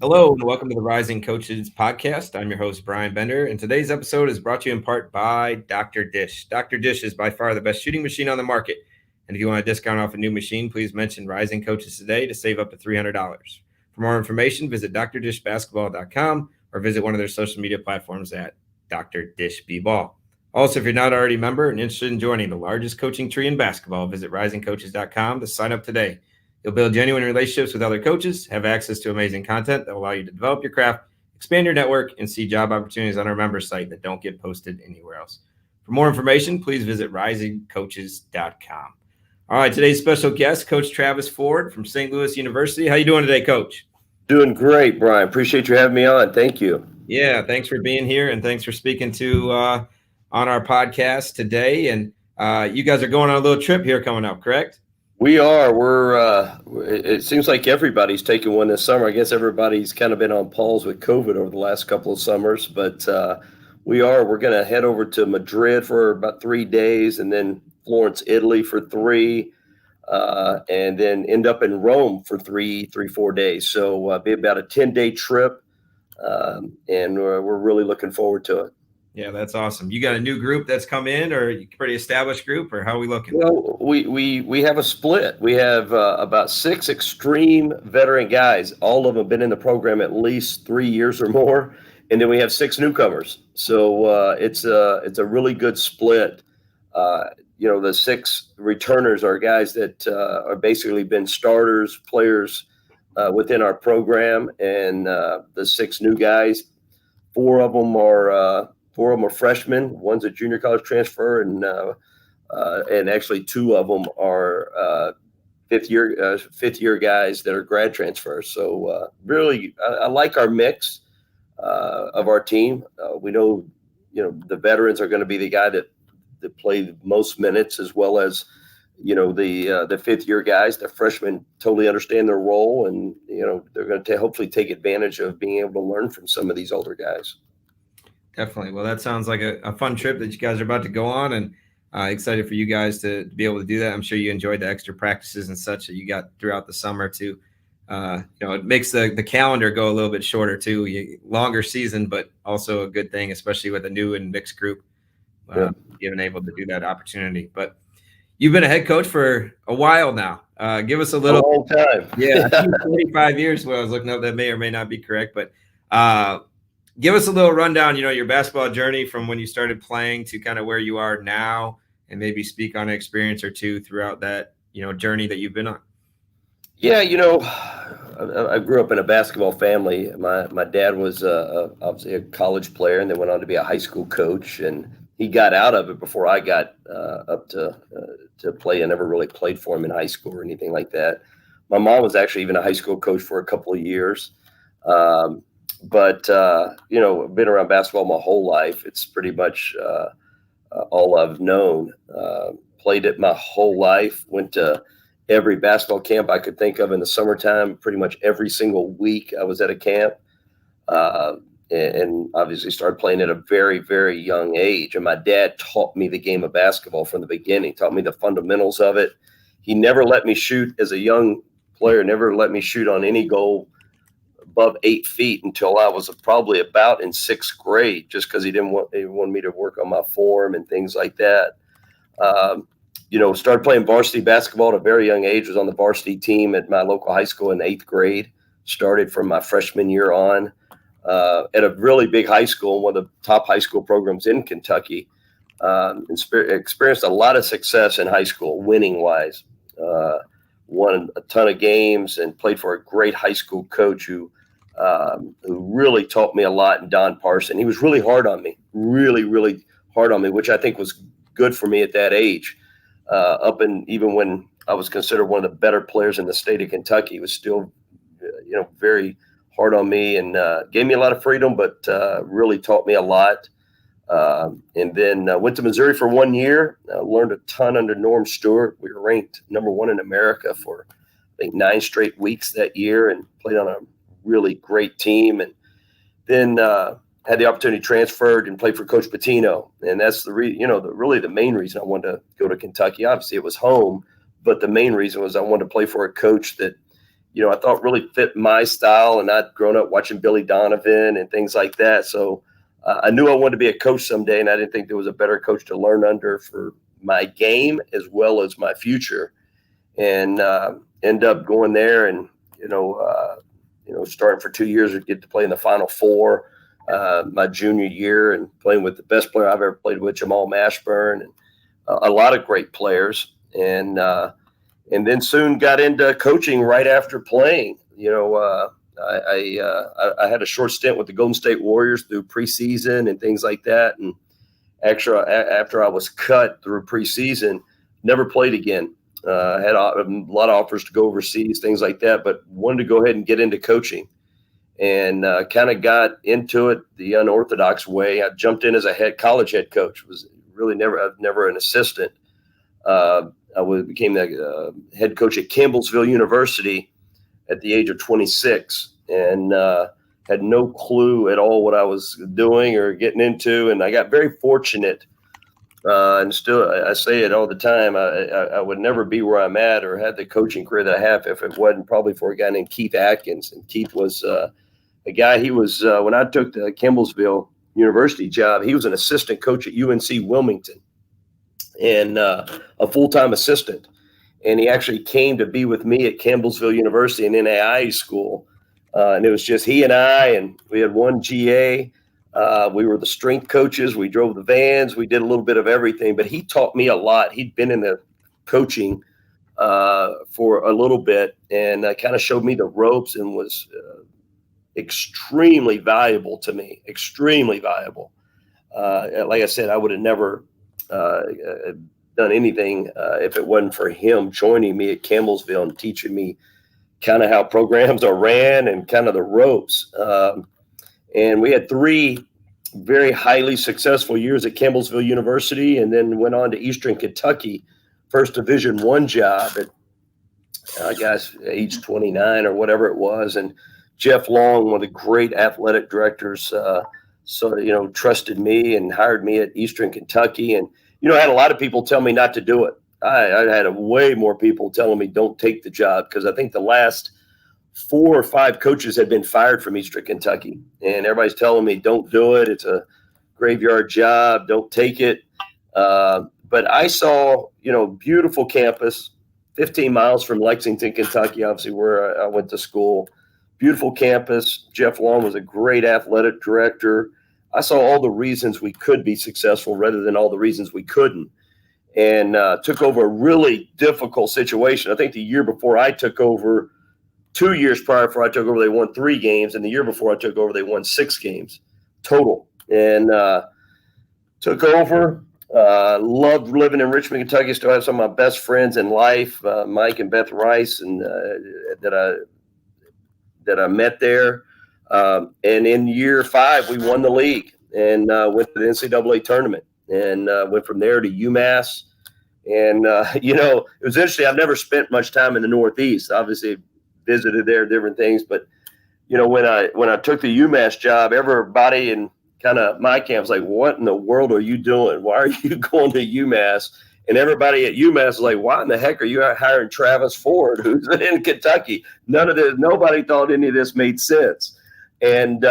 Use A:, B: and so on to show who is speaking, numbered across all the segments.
A: Hello and welcome to the Rising Coaches podcast. I'm your host, Bryan Bender, and today's episode is brought to you in part by Dr. Dish. Dr. Dish is by far the best shooting machine on the market. And if you want a discount off a new machine, please mention Rising Coaches today to save up to $300. For more information, visit drdishbasketball.com or visit one of their social media platforms at Dr. Dish B Ball. Also, if you're not already a member and interested in joining the largest coaching tree in basketball, visit risingcoaches.com to sign up today. You'll build genuine relationships with other coaches, have access to amazing content that will allow you to develop your craft, expand your network, and see job opportunities on our member site that don't get posted anywhere else. For more information, please visit risingcoaches.com. All right, today's special guest, Coach Travis Ford from St. Louis University. How you doing today, Coach?
B: Doing great, Brian. Appreciate you having me on. Thank you.
A: Yeah, thanks for being here, and thanks for speaking to on our podcast today. And you guys are going on a little trip here coming up, correct?
B: We are. It seems like everybody's taking one this summer. I guess everybody's kind of been on pause with COVID over the last couple of summers, but we're going to head over to Madrid for about 3 days, and then Florence, Italy for 3, and then end up in Rome for 4 days. So be about a 10-day trip, and we're really looking forward to it.
A: Yeah, that's awesome. You got a new group that's come in, or a pretty established group, or how are we looking?
B: Well, we have a split. We have about 6 extreme veteran guys. All of them have been in the program at least 3 years or more, and then we have 6 newcomers. So it's a really good split. The 6 returners are guys that are basically been starters, players within our program, and the 6 new guys, 4 of them are freshmen. One's a junior college transfer, and actually 2 of them are fifth year guys that are grad transfers. So really, I like our mix of our team. We know, the veterans are going to be the guy that play the most minutes, as well as the fifth year guys. The freshmen totally understand their role, and they're going to hopefully take advantage of being able to learn from some of these older guys.
A: Definitely. Well, that sounds like a fun trip that you guys are about to go on, and excited for you guys to be able to do that. I'm sure you enjoyed the extra practices and such that you got throughout the summer too. It makes the calendar go a little bit shorter too. Longer season, but also a good thing, especially with a new and mixed group, being able to do that opportunity. But you've been a head coach for a while now. Give us a
B: long time.
A: Yeah, I think 45 years. What I was looking up, that may or may not be correct, but give us a little rundown, your basketball journey from when you started playing to kind of where you are now, and maybe speak on an experience or two throughout that, journey that you've been on.
B: Yeah, I grew up in a basketball family. My dad was obviously a college player, and then went on to be a high school coach, and he got out of it before I got up to play. I never really played for him in high school or anything like that. My mom was actually even a high school coach for a couple of years. But I've been around basketball my whole life. It's pretty much all I've known. Played it my whole life. Went to every basketball camp I could think of in the summertime. Pretty much every single week I was at a camp, and obviously started playing at a very, very young age. And my dad taught me the game of basketball from the beginning. Taught me the fundamentals of it. He never let me shoot as a young player. Never let me shoot on any goal above 8 feet until I was probably about in 6th grade, just because he wanted me to work on my form and things like that. Started playing varsity basketball at a very young age. Was on the varsity team at my local high school in 8th grade. Started from my freshman year on at a really big high school, one of the top high school programs in Kentucky. Experienced a lot of success in high school, winning wise. Won a ton of games and played for a great high school coach who really taught me a lot, in Don Parson. He was really hard on me, really, really hard on me, which I think was good for me at that age. Even when I was considered one of the better players in the state of Kentucky, he was still, very hard on me, and gave me a lot of freedom, but really taught me a lot. And then went to Missouri for 1 year. Learned a ton under Norm Stewart. We were ranked number 1 in America for, I think, 9 straight weeks that year, and played on a really great team. And then had the opportunity to transfer and play for Coach Pitino. And that's really the main reason I wanted to go to Kentucky. Obviously, it was home, but the main reason was I wanted to play for a coach that I thought really fit my style, and I'd grown up watching Billy Donovan and things like that. So I knew I wanted to be a coach someday, and I didn't think there was a better coach to learn under for my game as well as my future. And end up going there, and starting for 2 years, and get to play in the Final Four my junior year, and playing with the best player I've ever played with, Jamal Mashburn, and a lot of great players. And then soon got into coaching right after playing. I had a short stint with the Golden State Warriors through preseason and things like that. And actually, after I was cut through preseason, never played again. I had a lot of offers to go overseas, things like that, but wanted to go ahead and get into coaching, and kind of got into it the unorthodox way. I jumped in as a college head coach. Was really never an assistant. Became the head coach at Campbellsville University at the age of 26, and had no clue at all what I was doing or getting into. And I got very fortunate. And still, I say it all the time, I would never be where I'm at or had the coaching career that I have if it wasn't probably for a guy named Keith Atkins. And Keith was a guy, he was, when I took the Campbellsville University job, he was an assistant coach at UNC Wilmington, and a full-time assistant. And he actually came to be with me at Campbellsville University in NAIA school. And it was just he and I, and we had one GA. We were the strength coaches. We drove the vans. We did a little bit of everything, but he taught me a lot. He'd been in the coaching for a little bit, and kind of showed me the ropes, and was extremely valuable to me, extremely valuable. Like I said, I would have never done anything if it wasn't for him joining me at Campbellsville and teaching me kind of how programs are ran and kind of the ropes. And we had 3 very highly successful years at Campbellsville University, and then went on to Eastern Kentucky, first Division I job at, I guess, age 29 or whatever it was. And Jeff Long, one of the great athletic directors, trusted me and hired me at Eastern Kentucky. And, I had a lot of people tell me not to do it. I had way more people telling me don't take the job, because I think the last 4 or 5 coaches had been fired from Eastern Kentucky, and everybody's telling me don't do it. It's a graveyard job. Don't take it. But I saw, beautiful campus, 15 miles from Lexington, Kentucky, obviously where I went to school. Beautiful campus. Jeff Long was a great athletic director. I saw all the reasons we could be successful rather than all the reasons we couldn't, and took over a really difficult situation. I think the year before I took over, 2 years prior before I took over, they won 3 games. And the year before I took over, they won 6 games total. And took over. Loved living in Richmond, Kentucky. Still have some of my best friends in life, Mike and Beth Rice, and that I met there. And in year 5, we won the league and went to the NCAA tournament, and went from there to UMass. And, it was interesting. I've never spent much time in the Northeast. Obviously, visited there, different things. But, when I took the UMass job, everybody in kind of my camp was like, what in the world are you doing? Why are you going to UMass? And everybody at UMass was like, why in the heck are you hiring Travis Ford, who's in Kentucky? Nobody thought any of this made sense. And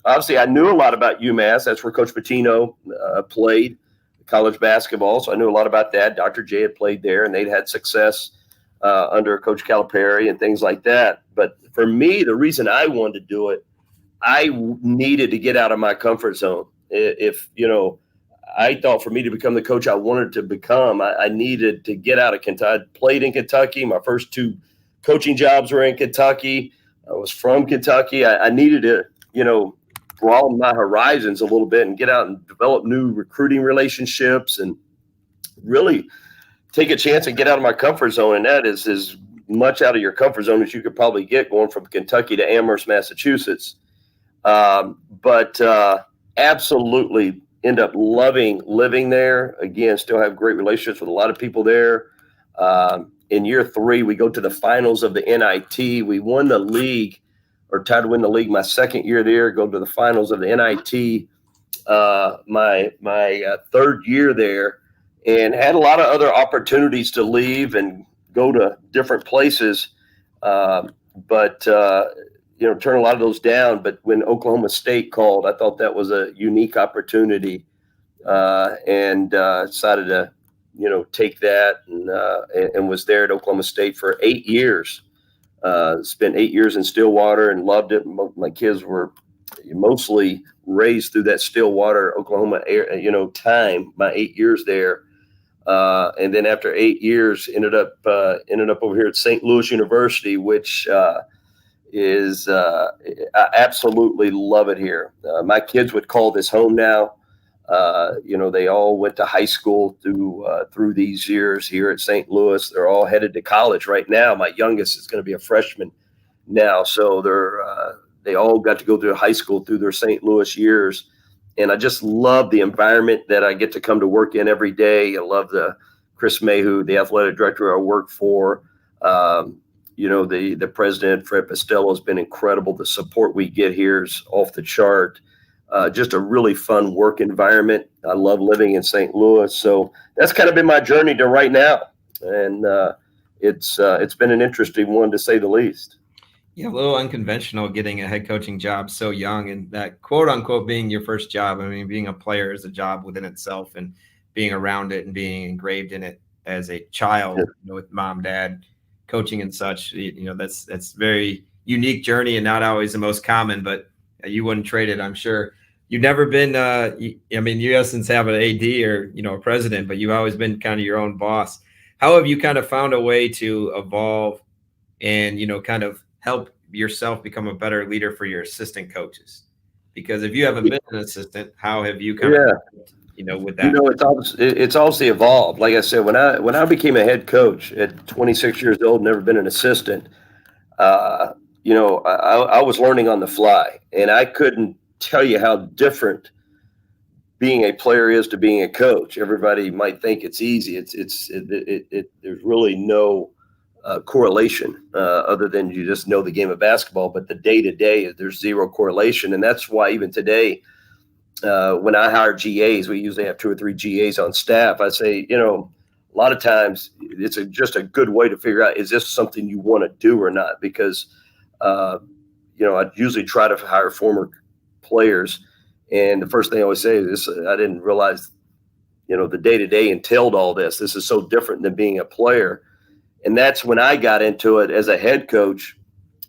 B: obviously I knew a lot about UMass. That's where Coach Pitino played college basketball. So I knew a lot about that. Dr. J had played there, and they'd had success under Coach Calipari and things like that. But for me, the reason I wanted to do it, I needed to get out of my comfort zone. I thought for me to become the coach I wanted to become, I needed to get out of Kentucky. I played in Kentucky. My first 2 coaching jobs were in Kentucky. I was from Kentucky. I needed to, broaden my horizons a little bit and get out and develop new recruiting relationships and really take a chance and get out of my comfort zone. And that is as much out of your comfort zone as you could probably get going from Kentucky to Amherst, Massachusetts. But absolutely end up loving living there. Again, still have great relationships with a lot of people there. In year 3, we go to the finals of the NIT. We won the league, or tried to win the league my second year there, go to the finals of the NIT my 3rd year there, and had a lot of other opportunities to leave and go to different places. but turn a lot of those down. But when Oklahoma State called, I thought that was a unique opportunity, and decided to, take that, and was there at Oklahoma State for 8 years. Spent 8 years in Stillwater and loved it. My kids were mostly raised through that Stillwater, Oklahoma, time. My 8 years there. And then after 8 years, ended up over here at St. Louis University, which is I absolutely love it here. My kids would call this home now. They all went to high school through these years here at St. Louis. They're all headed to college right now. My youngest is going to be a freshman now, so they all got to go through high school through their St. Louis years. And I just love the environment that I get to come to work in every day. I love Chris Mayhew, the athletic director I work for. The president, Fred Pastello, has been incredible. The support we get here is off the chart. Just a really fun work environment. I love living in St. Louis. So that's kind of been my journey to right now. And it's been an interesting one, to say the least.
A: Yeah, a little unconventional getting a head coaching job so young, and that quote unquote being your first job. I mean, being a player is a job within itself, and being around it and being engraved in it as a child, with mom, dad, coaching and such, that's very unique journey and not always the most common, but you wouldn't trade it, I'm sure. You've never been, you essence have an AD or, a president, but you've always been kind of your own boss. How have you kind of found a way to evolve and, kind of help yourself become a better leader for your assistant coaches? Because if you haven't been an assistant, how have you kind of, with that?
B: It's obviously evolved. Like I said, when I became a head coach at 26 years old, never been an assistant, I was learning on the fly, and I couldn't tell you how different being a player is to being a coach. Everybody might think it's easy. There's really no correlation other than you just know the game of basketball. But the day to day, there's zero correlation, and that's why even today, when I hire GAs, we usually have 2 or 3 GAs on staff. I say, a lot of times it's just a good way to figure out, is this something you want to do or not? Because I usually try to hire former players, and the first thing I always say is, I didn't realize, the day-to-day entailed all this. This is so different than being a player. And that's when I got into it as a head coach.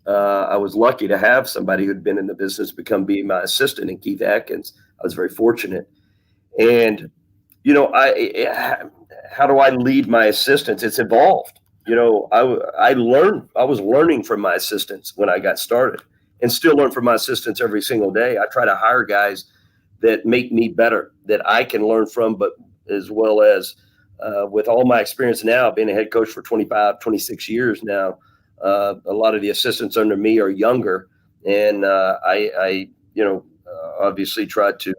B: I was lucky to have somebody who'd been in the business be my assistant, in Keith Atkins. I was very fortunate. And, how do I lead my assistants? It's evolved. I was learning from my assistants when I got started, and still learn from my assistants every single day. I try to hire guys that make me better, that I can learn from, but as well as with all my experience now, being a head coach for 25, 26 years now, a lot of the assistants under me are younger, and I obviously try to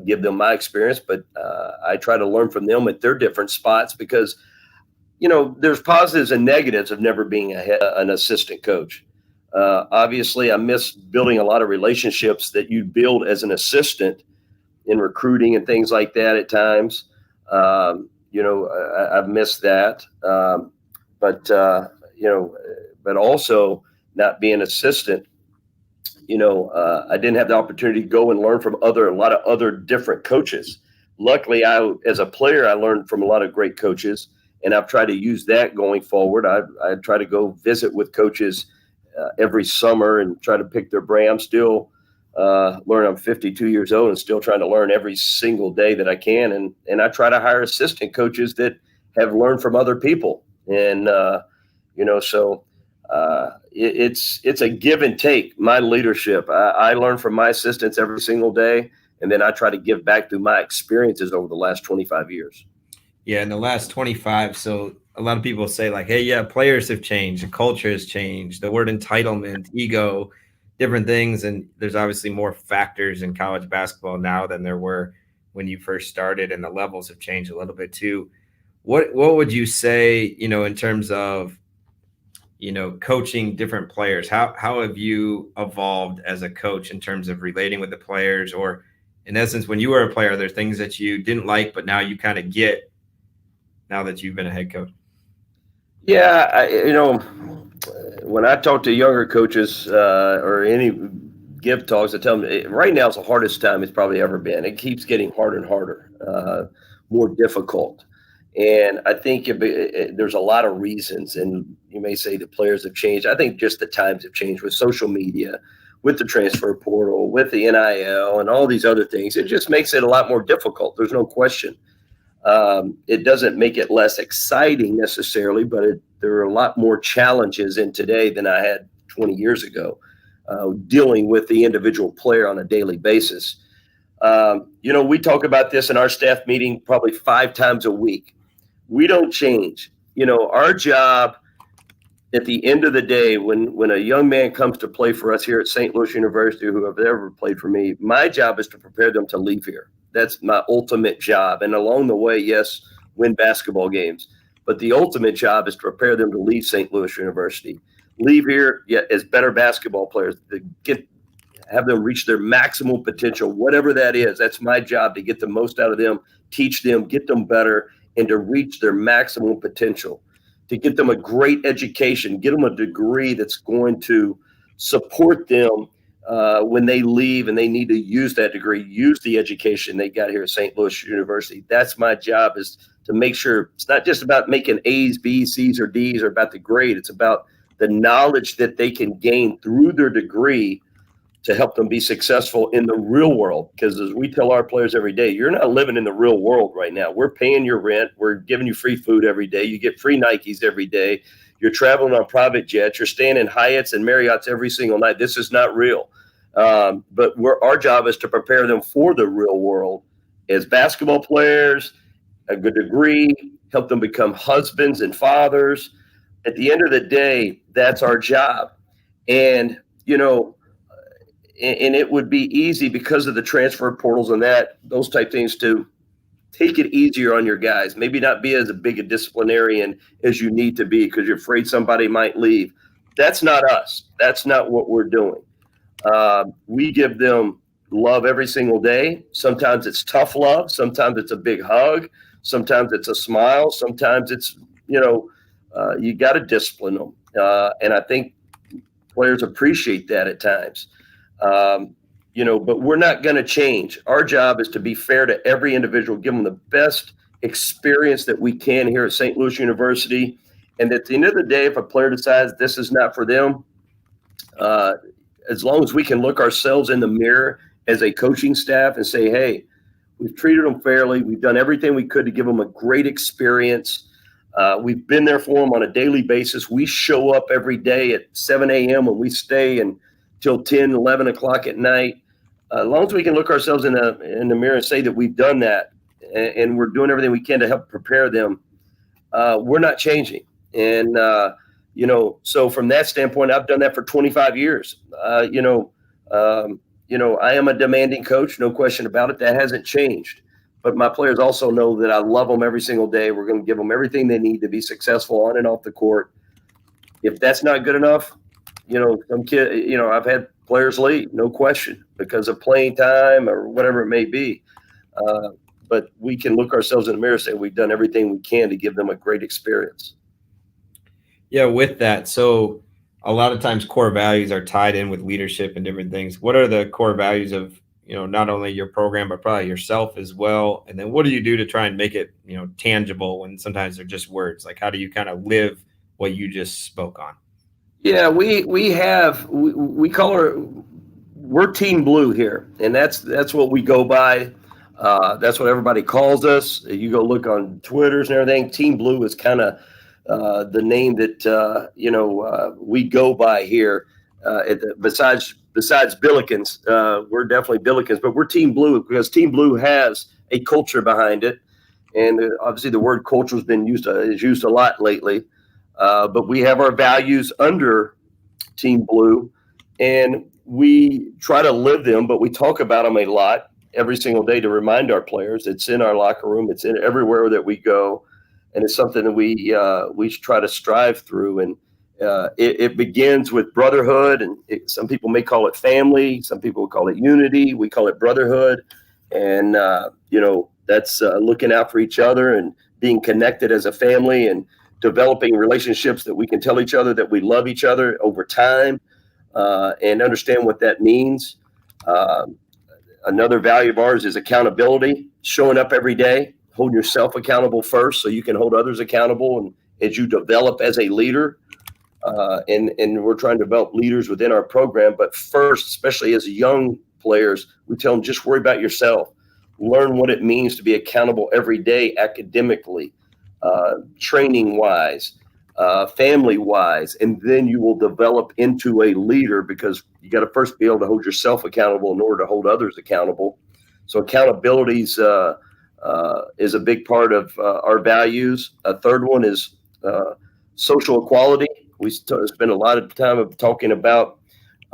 B: give them my experience, but I try to learn from them at their different spots, because there's positives and negatives of never being an assistant coach. Obviously, I miss building a lot of relationships that you build as an assistant in recruiting and things like that at times. I've missed that. But also not being an assistant, I didn't have the opportunity to go and learn from a lot of other different coaches. Luckily, as a player, I learned from a lot of great coaches, and I've tried to use that going forward. I try to go visit with coaches every summer and try to pick their brain. I'm still learning. I'm 52 years old and still trying to learn every single day that I can. And I try to hire assistant coaches that have learned from other people. And, it's a give and take. My leadership, I learn from my assistants every single day. And then I try to give back through my experiences over the last 25 years.
A: Yeah, in the last 25. So a lot of people say like, hey, yeah, players have changed. The culture has changed. The word entitlement, ego, different things. And there's obviously more factors in college basketball now than there were when you first started. And the levels have changed a little bit too. What would you say, in terms of, coaching different players? How have you evolved as a coach in terms of relating with the players? Or in essence, when you were a player, there are things that you didn't like, but now you kind of get now that you've been a head coach?
B: Yeah, when I talk to younger coaches or any give talks, I tell them right now it's the hardest time it's probably ever been. It keeps getting harder and harder, more difficult. And I think there's a lot of reasons. And you may say the players have changed. I think just the times have changed with social media, with the transfer portal, with the NIL, and all these other things. It just makes it a lot more difficult. There's no question. It doesn't make it less exciting necessarily, but there are a lot more challenges in today than I had 20 years ago, dealing with the individual player on a daily basis. We talk about this in our staff meeting probably 5 times a week. We don't change. Our job at the end of the day, when a young man comes to play for us here at St. Louis University, who have ever played for me, my job is to prepare them to leave here. That's my ultimate job. And along the way, yes, win basketball games. But the ultimate job is to prepare them to leave St. Louis University, leave here as better basketball players, have them reach their maximum potential, whatever that is. That's my job, to get the most out of them, teach them, get them better, and to reach their maximum potential, to get them a great education, get them a degree that's going to support them when they leave and they need to use that degree, use the education they got here at St. Louis University. That's my job, is to make sure it's not just about making A's, B's, C's, or D's, or about the grade. It's about the knowledge that they can gain through their degree to help them be successful in the real world. Because as we tell our players every day, you're not living in the real world right now. We're paying your rent. We're giving you free food every day. You get free Nikes every day. You're traveling on private jets. You're staying in Hyatts and Marriotts every single night. This is not real. But our job is to prepare them for the real world as basketball players, a good degree, help them become husbands and fathers. At the end of the day, that's our job. And, and it would be easy because of the transfer portals and those type things, to take it easier on your guys. Maybe not be as big a disciplinarian as you need to be because you're afraid somebody might leave. That's not us. That's not what we're doing. We give them love every single day. Sometimes it's tough love. Sometimes it's a big hug. Sometimes it's a smile. Sometimes it's, you got to discipline them. And I think players appreciate that at times. But we're not going to change. Our job is to be fair to every individual, give them the best experience that we can here at St. Louis University. And at the end of the day, if a player decides this is not for them, as long as we can look ourselves in the mirror as a coaching staff and say, hey, we've treated them fairly. We've done everything we could to give them a great experience. We've been there for them on a daily basis. We show up every day at 7 a.m. and we stay until 10, 11 o'clock at night. As long as we can look ourselves in the mirror and say that we've done that and we're doing everything we can to help prepare them, we're not changing. And, so from that standpoint, I've done that for 25 years. I am a demanding coach, no question about it. That hasn't changed. But my players also know that I love them every single day. We're going to give them everything they need to be successful on and off the court. If that's not good enough, some kid, I've had players leave, no question, because of playing time or whatever it may be. But we can look ourselves in the mirror and say we've done everything we can to give them a great experience.
A: Yeah, with that. So a lot of times core values are tied in with leadership and different things. What are the core values of, not only your program, but probably yourself as well? And then what do you do to try and make it, tangible when sometimes they're just words? Like, how do you kind of live what you just spoke on?
B: Yeah, we call we're Team Blue here, and that's what we go by. That's what everybody calls us. You go look on Twitters and everything. Team Blue is kind of the name that we go by here. Besides Billikens, we're definitely Billikens, but we're Team Blue because Team Blue has a culture behind it, and obviously the word culture is used a lot lately. But we have our values under Team Blue, and we try to live them, but we talk about them a lot every single day to remind our players. It's in our locker room. It's in everywhere that we go, and it's something that we try to strive through. And it begins with brotherhood, and some people may call it family. Some people call it unity. We call it brotherhood, and that's looking out for each other and being connected as a family and developing relationships that we can tell each other that we love each other over time, and understand what that means. Another value of ours is accountability, showing up every day, holding yourself accountable first so you can hold others accountable. And as you develop as a leader, and we're trying to develop leaders within our program, but first, especially as young players, we tell them just worry about yourself. Learn what it means to be accountable every day academically, training-wise, family-wise, and then you will develop into a leader, because you got to first be able to hold yourself accountable in order to hold others accountable. So accountability is a big part of our values. A third one is social equality. We spend a lot of time of talking about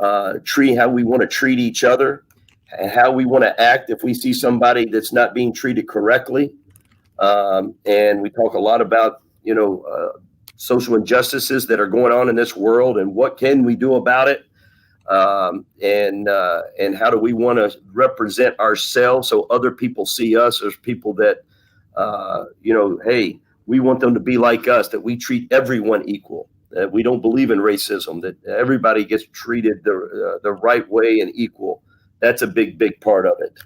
B: how we want to treat each other, and how we want to act if we see somebody that's not being treated correctly. And we talk a lot about, social injustices that are going on in this world, and what can we do about it, and how do we want to represent ourselves so other people see us as people that, hey, we want them to be like us, that we treat everyone equal, that we don't believe in racism, that everybody gets treated the right way and equal. That's a big part of it.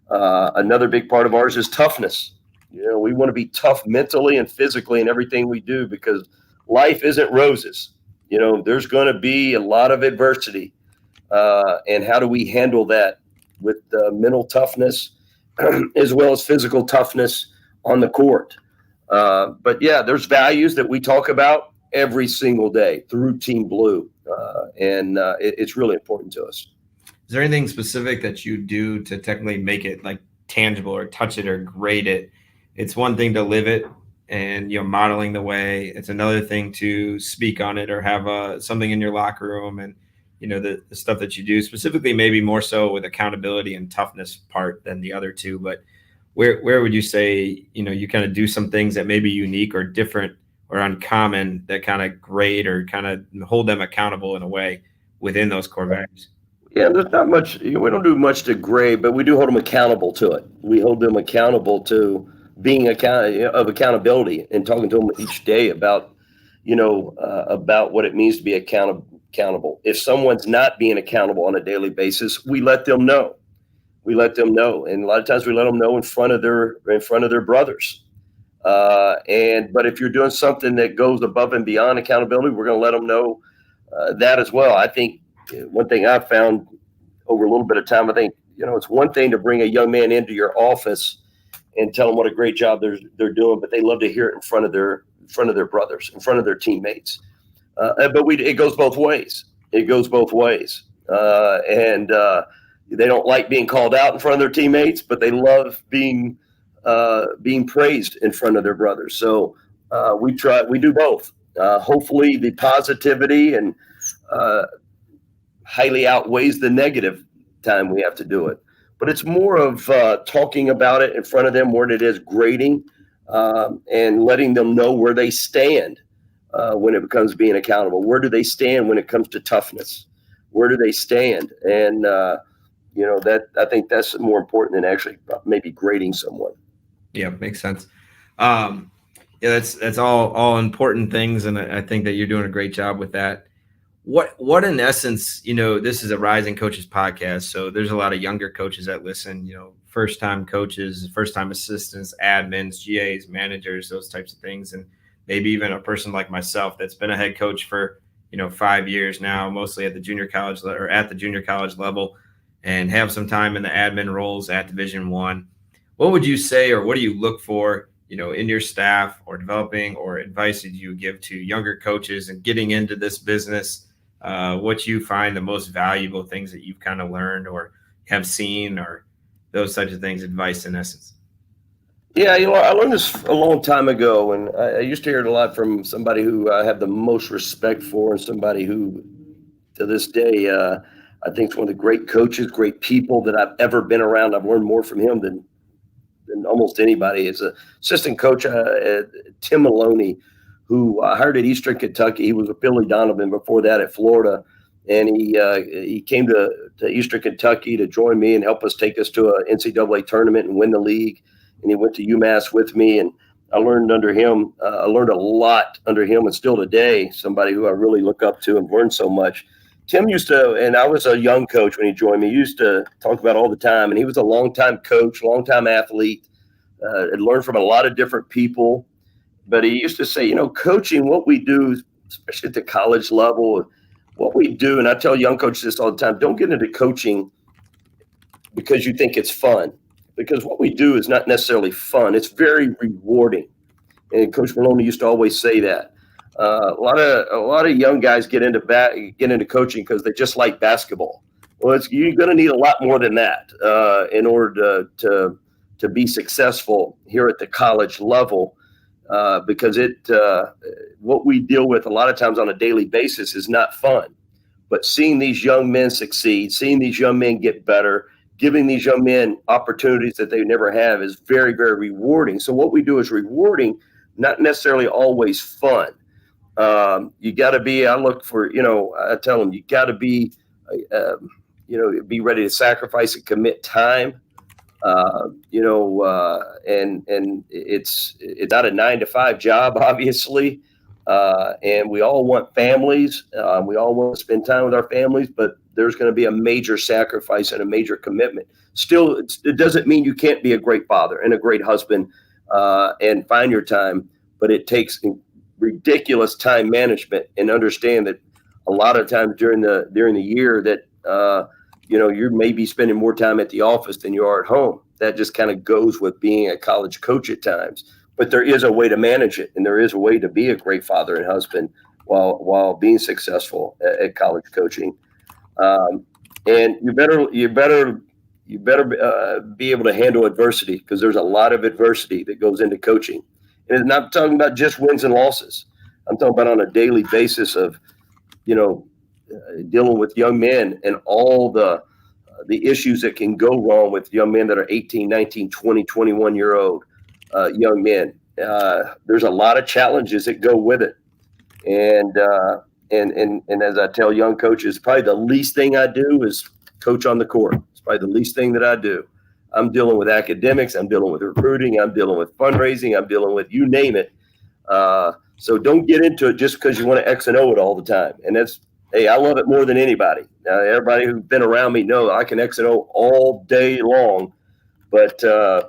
B: Another big part of ours is toughness. We want to be tough mentally and physically in everything we do, because life isn't roses. There's going to be a lot of adversity. And how do we handle that with mental toughness as well as physical toughness on the court? But yeah, there's values that we talk about every single day through Team Blue. And it's really important to us.
A: Is there anything specific that you do to technically make it like tangible or touch it or grade it? It's one thing to live it and modeling the way. It's another thing to speak on it or have something in your locker room, and the stuff that you do specifically, maybe more so with accountability and toughness part than the other two. But where would you say you kind of do some things that may be unique or different or uncommon that kind of grade or kind of hold them accountable in a way within those core values?
B: Yeah, there's not much. We don't do much to grade, but we do hold them accountable to it. We hold them accountable to being of accountability, and talking to them each day about, about what it means to be accountable. If someone's not being accountable on a daily basis, we let them know. And a lot of times we let them know in front of their brothers. But if you're doing something that goes above and beyond accountability, we're going to let them know that as well. I think one thing I've found over a little bit of time, I think, it's one thing to bring a young man into your office and tell them what a great job they're doing, but they love to hear it in front of their brothers, in front of their teammates. But it goes both ways. And they don't like being called out in front of their teammates, but they love being praised in front of their brothers. So we do both. Hopefully the positivity and highly outweighs the negative time we have to do it. But it's more of talking about it in front of them more than it is grading, and letting them know where they stand when it becomes being accountable. Where do they stand when it comes to toughness? Where do they stand? And, that I think that's more important than actually maybe grading someone.
A: Yeah, makes sense. Yeah, that's all important things, and I think that you're doing a great job with that. What in essence, this is a Rising Coaches podcast, so there's a lot of younger coaches that listen, first-time coaches, first-time assistants, admins, GAs, managers, those types of things, and maybe even a person like myself that's been a head coach for 5 years now, mostly at the junior college level, and have some time in the admin roles at Division I. What would you say, or what do you look for, in your staff or developing, or advice that you give to younger coaches and getting into this business? What you find the most valuable things that you've kind of learned or have seen, or those types of things, advice in essence?
B: Yeah, I learned this a long time ago, and I used to hear it a lot from somebody who I have the most respect for, and somebody who, to this day, I think is one of the great coaches, great people that I've ever been around. I've learned more from him than almost anybody. Is an assistant coach, Tim Maloney, who I hired at Eastern Kentucky. He was with Billy Donovan before that at Florida. And he came to Eastern Kentucky to join me and help us take us to an NCAA tournament and win the league. And he went to UMass with me. And I learned under him. I learned a lot under him, and still today, somebody who I really look up to and learned so much. Tim used to, and I was a young coach when he joined me. He used to talk about all the time, and he was a longtime coach, longtime athlete, and learned from a lot of different people. But he used to say, coaching, what we do, especially at the college level, what we do, and I tell young coaches this all the time: don't get into coaching because you think it's fun, because what we do is not necessarily fun. It's very rewarding. And Coach Maloney used to always say that. A lot of young guys get into coaching because they just like basketball. Well, you're going to need a lot more than that in order to be successful here at the college level, because what we deal with a lot of times on a daily basis is not fun. But seeing these young men succeed, seeing these young men get better, giving these young men opportunities that they never have is very, very rewarding. So what we do is rewarding, not necessarily always fun. You got to be, I tell them, you got to be, be ready to sacrifice and commit time. And it's not a 9-to-5 job, obviously. And we all want families. We all want to spend time with our families, but there's going to be a major sacrifice and a major commitment. Still, it doesn't mean you can't be a great father and a great husband and find your time, but it takes ridiculous time management, and understand that a lot of times during the year that you may be spending more time at the office than you are at home. That just kind of goes with being a college coach at times. But there is a way to manage it, and there is a way to be a great father and husband while being successful at college coaching. And you better be able to handle adversity, because there's a lot of adversity that goes into coaching. And I'm not talking about just wins and losses. I'm talking about on a daily basis of, dealing with young men and all the issues that can go wrong with young men that are 18, 19, 20, 21-year-old young men. There's a lot of challenges that go with it. And as I tell young coaches, probably the least thing I do is coach on the court. It's probably the least thing that I do. I'm dealing with academics. I'm dealing with recruiting. I'm dealing with fundraising. I'm dealing with you name it. So don't get into it just because you want to X and O it all the time. And hey, I love it more than anybody. Everybody who's been around me knows I can X and O all day long. But I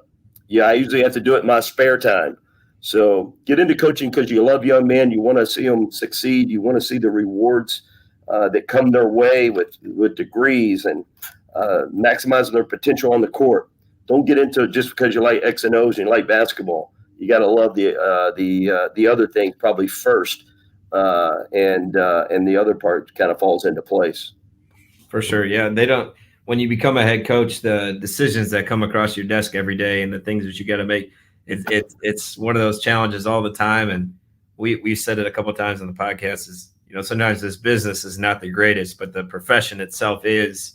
B: usually have to do it in my spare time. So get into coaching because you love young men. You want to see them succeed. You want to see the rewards that come their way with degrees and maximizing their potential on the court. Don't get into it just because you like X and O's and you like basketball. You got to love the other things probably first, and the other part kind of falls into place.
A: For sure, yeah. They don't. When you become a head coach, the decisions that come across your desk every day and the things that you got to make, it's one of those challenges all the time. And we've said it a couple of times on the podcast is, sometimes this business is not the greatest, but the profession itself is.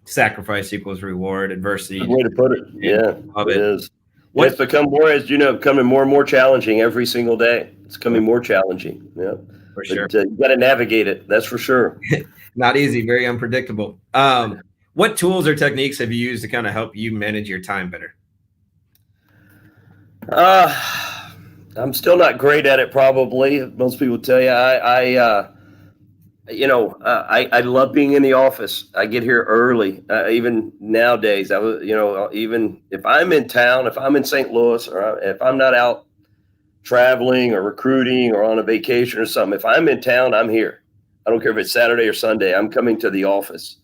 A: Sacrifice equals reward. Adversity.
B: Good way to put it. Yeah, it is. It's become becoming more and more challenging every single day. It's becoming more challenging. Yeah,
A: for sure.
B: You got to navigate it. That's for sure.
A: Not easy. Very unpredictable. What tools or techniques have you used to kind of help you manage your time better?
B: I'm still not great at it. Probably most people tell you. I love being in the office. I get here early. Even nowadays, even if I'm in town, if I'm in St. Louis, or if I'm not out traveling or recruiting or on a vacation or something, if I'm in town, I'm here. I don't care if it's Saturday or Sunday. I'm coming to the office.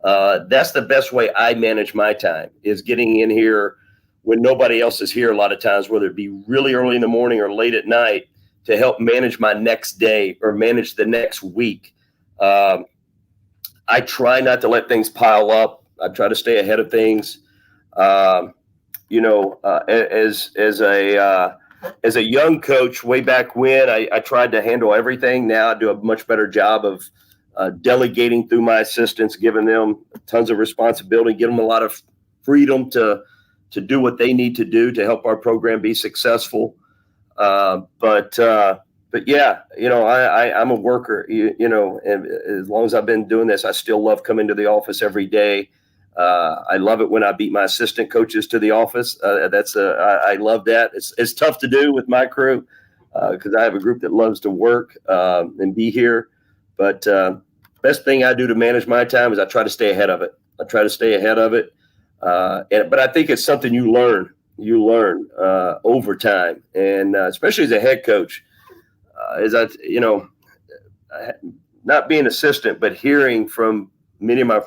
B: That's the best way I manage my time, is getting in here when nobody else is here a lot of times, whether it be really early in the morning or late at night, to help manage my next day or manage the next week. I try not to let things pile up. I try to stay ahead of things. As a young coach way back when, I tried to handle everything. Now I do a much better job of delegating through my assistants, giving them tons of responsibility, giving them a lot of freedom to do what they need to do to help our program be successful. But yeah, I'm a worker, and as long as I've been doing this, I still love coming to the office every day. I love it when I beat my assistant coaches to the office. I love that. It's tough to do with my crew because I have a group that loves to work and be here. But best thing I do to manage my time is I try to stay ahead of it. But I think it's something you learn. Over time, and especially as a head coach, not being assistant, but hearing from many of my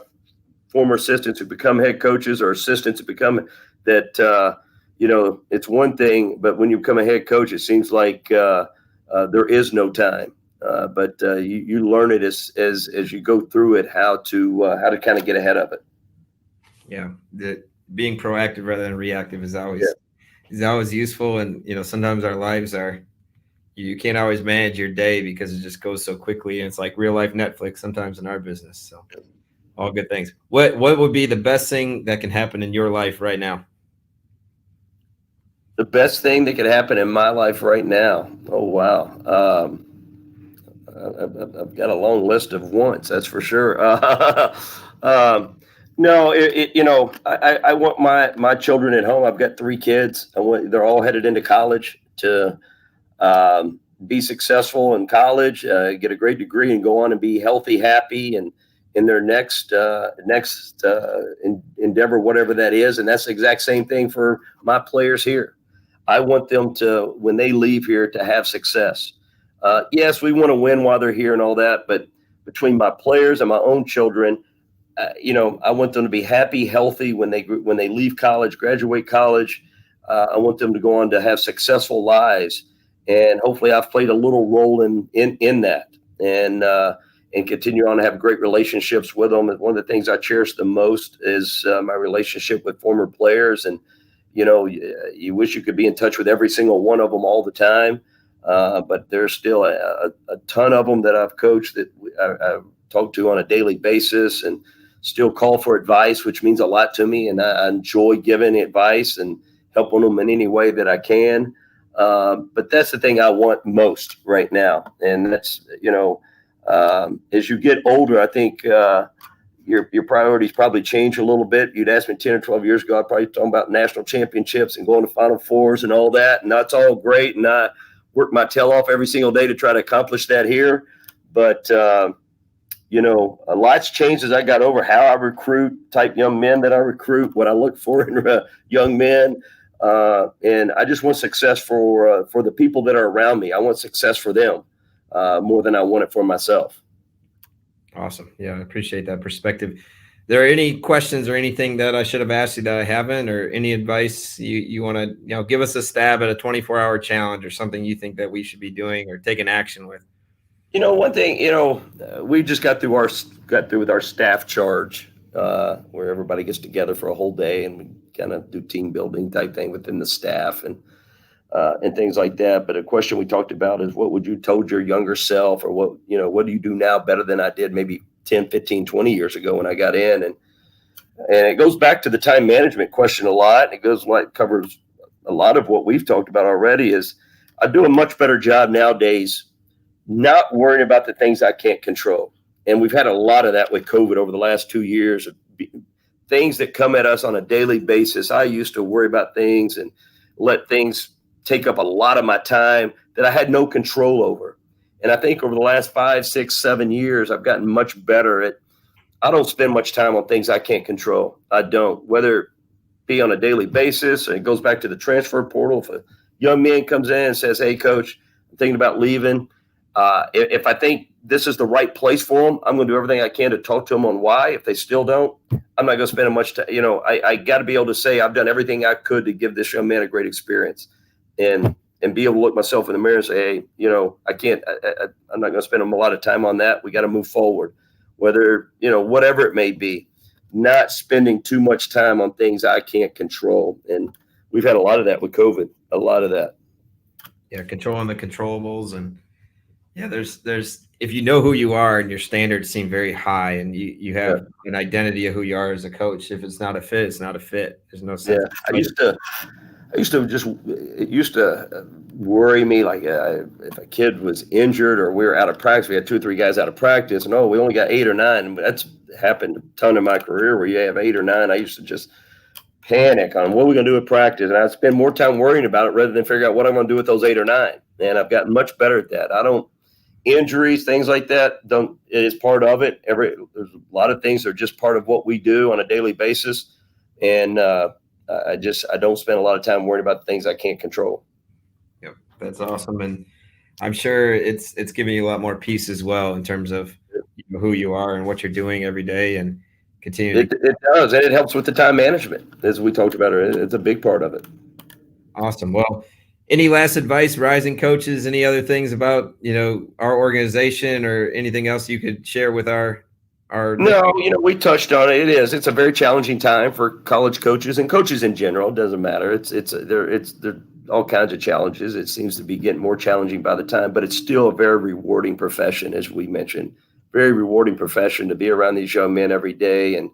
B: former assistants who become head coaches or assistants who become that, it's one thing, but when you become a head coach, it seems like there is no time. But you learn it as you go through it, how to kind of get ahead of it.
A: Yeah. Being proactive rather than reactive is always useful. And, sometimes our lives you can't always manage your day because it just goes so quickly. And it's like real life Netflix sometimes in our business. So all good things. What would be the best thing that can happen in your life right now?
B: The best thing that could happen in my life right now. Oh, wow. I've got a long list of wants, that's for sure. No, I want my children at home. I've got 3 kids. They're all headed into college to be successful in college, get a great degree, and go on and be healthy, happy, and in their next endeavor, whatever that is. And that's the exact same thing for my players here. I want them to, when they leave here, to have success. Yes, we want to win while they're here and all that, but between my players and my own children, I want them to be happy, healthy when they leave college, graduate college. I want them to go on to have successful lives, and hopefully, I've played a little role in that, and continue on to have great relationships with them. And one of the things I cherish the most is my relationship with former players, and you wish you could be in touch with every single one of them all the time. But there's still a ton of them that I've coached that I talk to on a daily basis and still call for advice, which means a lot to me. And I enjoy giving advice and helping them in any way that I can. But that's the thing I want most right now. And that's, as you get older, I think your priorities probably change a little bit. You'd asked me 10 or 12 years ago, I'd probably talk about national championships and going to Final Fours and all that. And that's all great. And I work my tail off every single day to try to accomplish that here. But, a lot's changed as I got over how I recruit type young men that I recruit, what I look for in young men. And I just want success for the people that are around me. I want success for them more than I want it for myself.
A: Awesome. Yeah, I appreciate that perspective. There are any questions or anything that I should have asked you that I haven't, or any advice you want to, give us a stab at a 24-hour challenge or something you think that we should be doing or taking action with?
B: One thing, we just got through with our staff charge, where everybody gets together for a whole day and we kind of do team building type thing within the staff and things like that. But a question we talked about is, what would you told your younger self, or what do you do now better than I did maybe 10, 15, 20 years ago when I got in? And it goes back to the time management question a lot. It covers a lot of what we've talked about already. Is I do a much better job nowadays not worrying about the things I can't control. And we've had a lot of that with COVID over the last 2 years, of things that come at us on a daily basis. I used to worry about things and let things take up a lot of my time that I had no control over. And I think over the last 5, 6, 7 years, I've gotten much better at, I don't spend much time on things I can't control. I don't, whether it be on a daily basis. And it goes back to the transfer portal. If a young man comes in and says, "Hey, coach, I'm thinking about leaving," if I think this is the right place for them, I'm going to do everything I can to talk to them on why. If they still don't, I'm not going to spend much time. I got to be able to say I've done everything I could to give this young man a great experience, and be able to look myself in the mirror and say, "Hey, I can't. I'm not going to spend a lot of time on that. We got to move forward, whether whatever it may be. Not spending too much time on things I can't control." And we've had a lot of that with COVID. A lot of that.
A: Yeah, controlling the controllables. And yeah, there's if you know who you are and your standards seem very high, and you have an identity of who you are as a coach, if it's not a fit, it's not a fit. There's no sense.
B: Yeah, It used to worry me, like if a kid was injured or we were out of practice, we had 2 or 3 guys out of practice, and we only got 8 or 9. That's happened a ton in my career where you have 8 or 9. I used to just panic on what are we going to do at practice, and I'd spend more time worrying about it rather than figure out what I'm going to do with those 8 or 9. And I've gotten much better at that. Injuries, things like that, it is part of it. There's a lot of things that are just part of what we do on a daily basis, and I don't spend a lot of time worrying about things I can't control.
A: Yep, that's awesome, and I'm sure it's giving you a lot more peace as well in terms of who you are and what you're doing every day, and continue.
B: It does, and it helps with the time management, as we talked about. It's a big part of it.
A: Awesome. Well, any last advice, rising coaches? Any other things about our organization or anything else you could share with our?
B: No, we touched on it. It's a very challenging time for college coaches and coaches in general. It doesn't matter. There all kinds of challenges. It seems to be getting more challenging by the time, but it's still a very rewarding profession, as we mentioned. Very rewarding profession to be around these young men every day and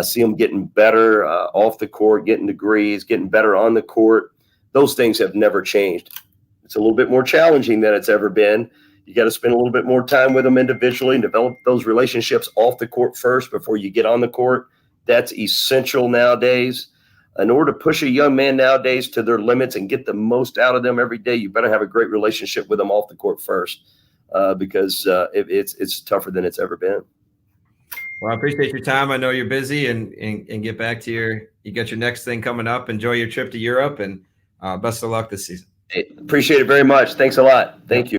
B: see them getting better off the court, getting degrees, getting better on the court. Those things have never changed. It's a little bit more challenging than it's ever been. You got to spend a little bit more time with them individually and develop those relationships off the court first before you get on the court. That's essential nowadays. In order to push a young man nowadays to their limits and get the most out of them every day, you better have a great relationship with them off the court first, because it's tougher than it's ever been.
A: Well, I appreciate your time. I know you're busy, and get back to you got your next thing coming up. Enjoy your trip to Europe, and best of luck this season.
B: Hey, appreciate it very much. Thanks a lot. Thank you.